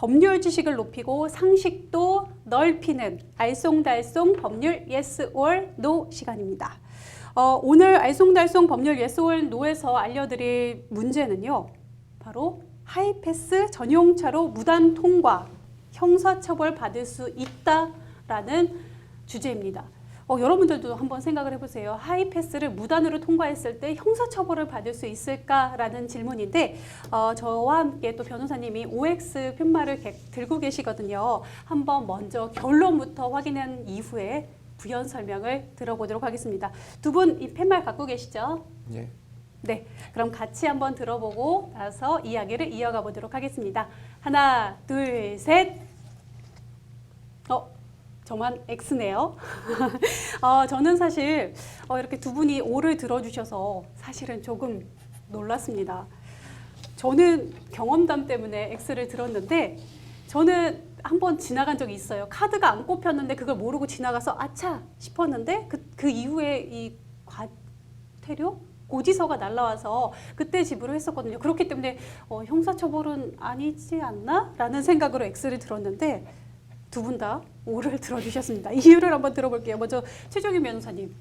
법률 지식을 높이고 상식도 넓히는 알쏭달쏭 법률 Yes or No 시간입니다. 오늘 알쏭달쏭 법률 Yes or No에서 알려드릴 문제는요. 바로 하이패스 전용차로 무단 통과, 형사처벌 받을 수 있다라는 주제입니다. 여러분들도 한번 생각을 해보세요. 하이패스를 무단으로 통과했을 때 형사처벌을 받을 수 있을까라는 질문인데 저와 함께 또 변호사님이 OX 푯말을 들고 계시거든요. 한번 먼저 결론부터 확인한 이후에 부연 설명을 들어보도록 하겠습니다. 두 분 이 푯말 갖고 계시죠? 예. 네, 그럼 같이 한번 들어보고 나서 이야기를 이어가 보도록 하겠습니다. 하나, 둘, 셋. 저만 X네요. 저는 사실 이렇게 두 분이 O를 들어주셔서 사실은 조금 놀랐습니다. 저는 경험담 때문에 X를 들었는데 저는 한번 지나간 적이 있어요. 카드가 안 꼽혔는데 그걸 모르고 지나가서 아차 싶었는데 그 이후에 이 과태료? 고지서가 날라와서 그때 지불을 했었거든요. 그렇기 때문에 형사처벌은 아니지 않나? 라는 생각으로 X를 들었는데 두 분 다 O를 들어주셨습니다. 이유를 한번 들어볼게요. 먼저 최종윤 변호사님.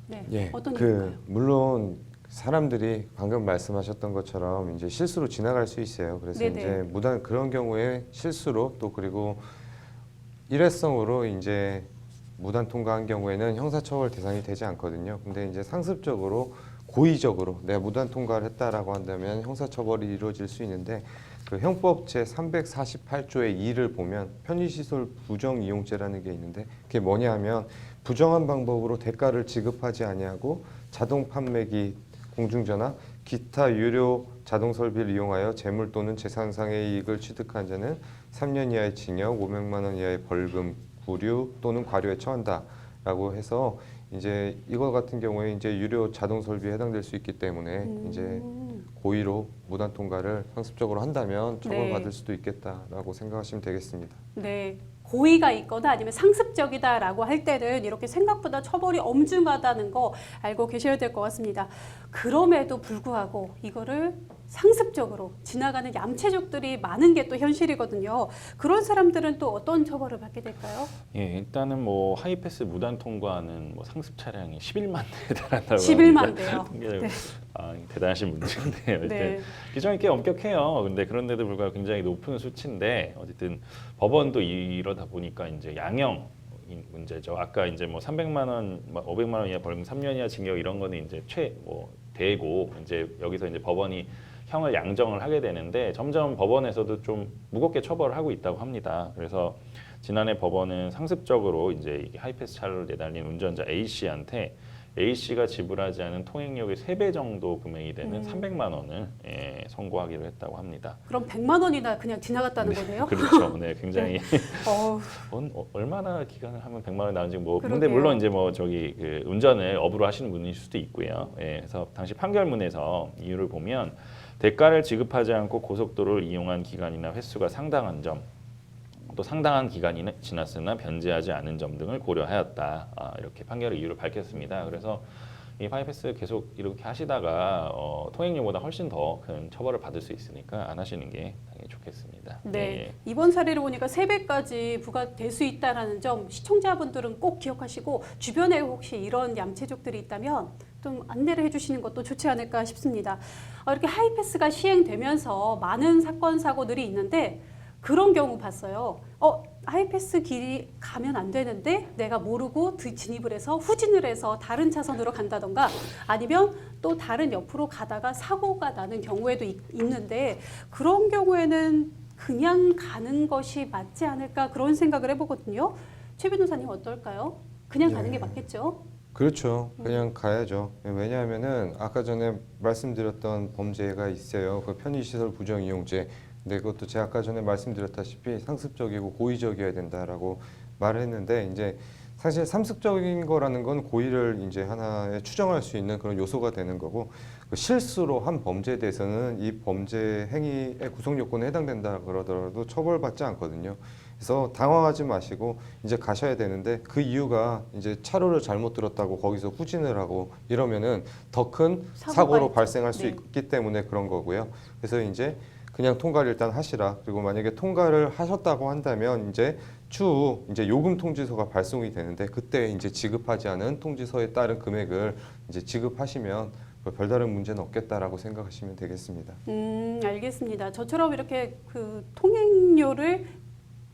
네, 예. 어떤 이유인가요? 물론 사람들이 방금 말씀하셨던 것처럼 이제 실수로 지나갈 수 있어요. 그래서 네네. 이제 무단 그런 경우에 실수로 또 그리고 일회성으로 이제 무단 통과한 경우에는 형사처벌 대상이 되지 않거든요. 근데 이제 상습적으로 고의적으로 내가 무단 통과를 했다라고 한다면 형사처벌이 이루어질 수 있는데 그 형법 제 348조의 2를 보면 편의시설 부정이용죄라는 게 있는데 그게 뭐냐 하면 부정한 방법으로 대가를 지급하지 아니하고 자동 판매기, 공중전화, 기타 유료 자동 설비를 이용하여 재물 또는 재산상의 이익을 취득한 자는 3년 이하의 징역, 500만 원 이하의 벌금, 구류 또는 과료에 처한다라고 해서 이제 이거 같은 경우에 이제 유료 자동 설비에 해당될 수 있기 때문에 이제 고의로 무단 통과를 상습적으로 한다면 처벌받을 수도 있겠다라고 생각하시면 되겠습니다. 네. 고의가 있거나 아니면 상습적이다라고 할 때는 이렇게 생각보다 처벌이 엄중하다는 거 알고 계셔야 될 것 같습니다. 그럼에도 불구하고 이거를 상습적으로 지나가는 얌체족들이 많은 게 또 현실이거든요. 그런 사람들은 또 어떤 처벌을 받게 될까요? 예, 일단은 뭐 하이패스 무단 통과하는 뭐 상습 차량이 11만 대에 달한다고 11만 대요. 네. 대단하신 문제인데요. 네. 규정이 꽤 엄격해요. 근데 그런데도 불구하고 굉장히 높은 수치인데 어쨌든 법원도 이러다 보니까 이제 양형 문제죠. 아까 이제 뭐 300만 원, 500만 원 이하 벌금 3년 이하 징역 이런 거는 이제 되고 이제 여기서 이제 법원이 형을 양정을 하게 되는데 점점 법원에서도 좀 무겁게 처벌을 하고 있다고 합니다. 그래서 지난해 법원은 상습적으로 이제 하이패스 차를 내달린 운전자 A 씨한테 A 씨가 지불하지 않은 통행료의 3배 정도 금액이 되는 300만 원을 선고하기로 했다고 합니다. 그럼 100만 원이나 그냥 지나갔다는 거네요? 그렇죠. 네, 굉장히 네. 얼마나 기간을 하면 100만 원 나오는지 뭐 근데 그러게요. 물론 이제 뭐 저기 그 운전을 업으로 하시는 분일 수도 있고요. 그래서 당시 판결문에서 이유를 보면 대가를 지급하지 않고 고속도로를 이용한 기간이나 횟수가 상당한 점, 또 상당한 기간이 지났으나 변제하지 않은 점 등을 고려하였다. 이렇게 판결의 이유를 밝혔습니다. 그래서 이 하이패스 계속 이렇게 하시다가 통행료보다 훨씬 더 큰 처벌을 받을 수 있으니까 안 하시는 게 당연히 좋겠습니다. 네, 이번 사례를 보니까 3배까지 부과될 수 있다는 점 시청자분들은 꼭 기억하시고 주변에 혹시 이런 얌체족들이 있다면 좀 안내를 해주시는 것도 좋지 않을까 싶습니다. 이렇게 하이패스가 시행되면서 많은 사건 사고들이 있는데 그런 경우 봤어요. 하이패스 길이 가면 안 되는데 내가 모르고 진입을 해서 후진을 해서 다른 차선으로 간다던가 아니면 또 다른 옆으로 가다가 사고가 나는 경우에도 있는데 그런 경우에는 그냥 가는 것이 맞지 않을까 그런 생각을 해보거든요. 최 변호사님 어떨까요? 그냥 가는 게 맞겠죠? 그렇죠. 그냥 가야죠. 왜냐하면은 아까 전에 말씀드렸던 범죄가 있어요. 그 편의시설 부정이용죄. 근데 그것도 제가 아까 전에 말씀드렸다시피 상습적이고 고의적이어야 된다라고 말을 했는데 이제 사실 상습적인 거라는 건 고의를 이제 하나의 추정할 수 있는 그런 요소가 되는 거고 그 실수로 한 범죄에 대해서는 이 범죄 행위의 구성 요건에 해당된다 그러더라도 처벌받지 않거든요. 그래서 당황하지 마시고 이제 가셔야 되는데 그 이유가 이제 차로를 잘못 들었다고 거기서 후진을 하고 이러면은 더 큰 사고로 발생할 수 있기 때문에 그런 거고요. 그래서 이제 그냥 통과를 일단 하시라. 그리고 만약에 통과를 하셨다고 한다면 이제 추후 이제 요금 통지서가 발송이 되는데 그때 이제 지급하지 않은 통지서에 따른 금액을 이제 지급하시면 별다른 문제는 없겠다라고 생각하시면 되겠습니다. 알겠습니다. 저처럼 이렇게 그 통행료를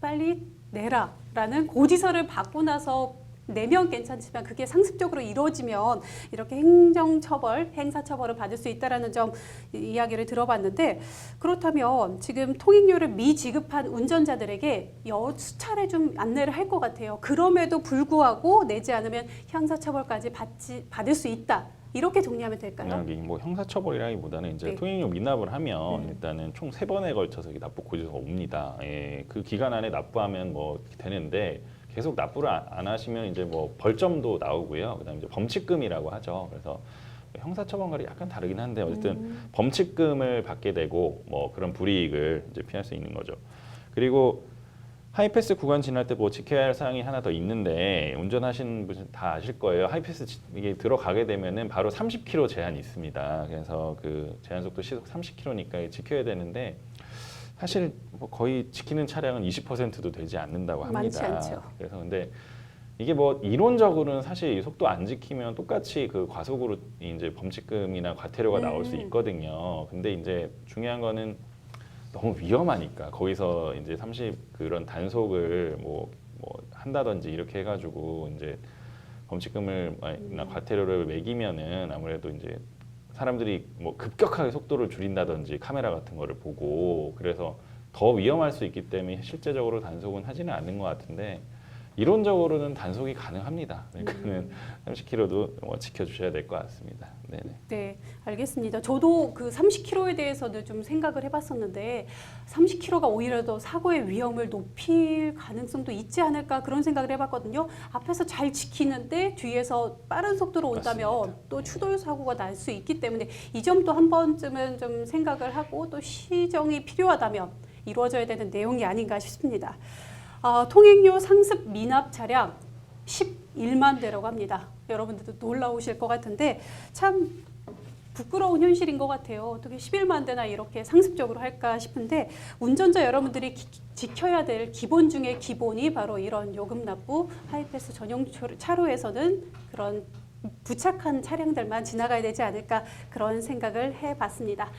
빨리 내라라는 고지서를 받고 나서 내면 괜찮지만 그게 상습적으로 이루어지면 이렇게 행정처벌, 행사처벌을 받을 수 있다라는 점 이야기를 들어봤는데 그렇다면 지금 통행료를 미지급한 운전자들에게 수차례 좀 안내를 할 것 같아요. 그럼에도 불구하고 내지 않으면 형사처벌까지 받을 수 있다. 이렇게 정리하면 될까요? 뭐 형사처벌이라기보다는 이제 네. 통행료 미납을 하면 일단은 총 3번에 걸쳐서 납부 고지서가 옵니다. 예, 그 기간 안에 납부하면 뭐 되는데 계속 납부를 안 하시면 이제 뭐 벌점도 나오고요. 그다음에 이제 범칙금이라고 하죠. 그래서 형사처벌과는 약간 다르긴 한데 어쨌든 범칙금을 받게 되고 뭐 그런 불이익을 이제 피할 수 있는 거죠. 그리고 하이패스 구간 지날 때 뭐 지켜야 할 사항이 하나 더 있는데 운전하시는 분 다 아실 거예요. 하이패스 이게 들어가게 되면은 바로 30km 제한이 있습니다. 그래서 그 제한 속도 시속 30km니까 지켜야 되는데 사실 뭐 거의 지키는 차량은 20%도 되지 않는다고 합니다. 많지 않죠. 그래서 근데 이게 뭐 이론적으로는 사실 이 속도 안 지키면 똑같이 그 과속으로 이제 범칙금이나 과태료가 나올 수 있거든요. 근데 이제 중요한 거는 너무 위험하니까 거기서 이제 30 그런 단속을 뭐 한다든지 이렇게 해가지고 이제 범칙금을나 과태료를 매기면은 아무래도 이제 사람들이 뭐 급격하게 속도를 줄인다든지 카메라 같은 거를 보고 그래서 더 위험할 수 있기 때문에 실제적으로 단속은 하지는 않는 것 같은데 이론적으로는 단속이 가능합니다. 그러니까는 30km도 뭐 지켜주셔야 될 것 같습니다. 네네. 네, 알겠습니다. 저도 그 30km에 대해서도 좀 생각을 해봤었는데 30km가 오히려 더 사고의 위험을 높일 가능성도 있지 않을까 그런 생각을 해봤거든요. 앞에서 잘 지키는데 뒤에서 빠른 속도로 온다면 맞습니다. 또 추돌 사고가 날 수 있기 때문에 이 점도 한 번쯤은 좀 생각을 하고 또 시정이 필요하다면 이루어져야 되는 내용이 아닌가 싶습니다. 통행료 상습 미납 차량 11만 대라고 합니다. 여러분들도 놀라우실 것 같은데 참 부끄러운 현실인 것 같아요. 어떻게 11만 대나 이렇게 상습적으로 할까 싶은데 운전자 여러분들이 지켜야 될 기본 중에 기본이 바로 이런 요금 납부 하이패스 전용 차로에서는 그런 부착한 차량들만 지나가야 되지 않을까 그런 생각을 해봤습니다.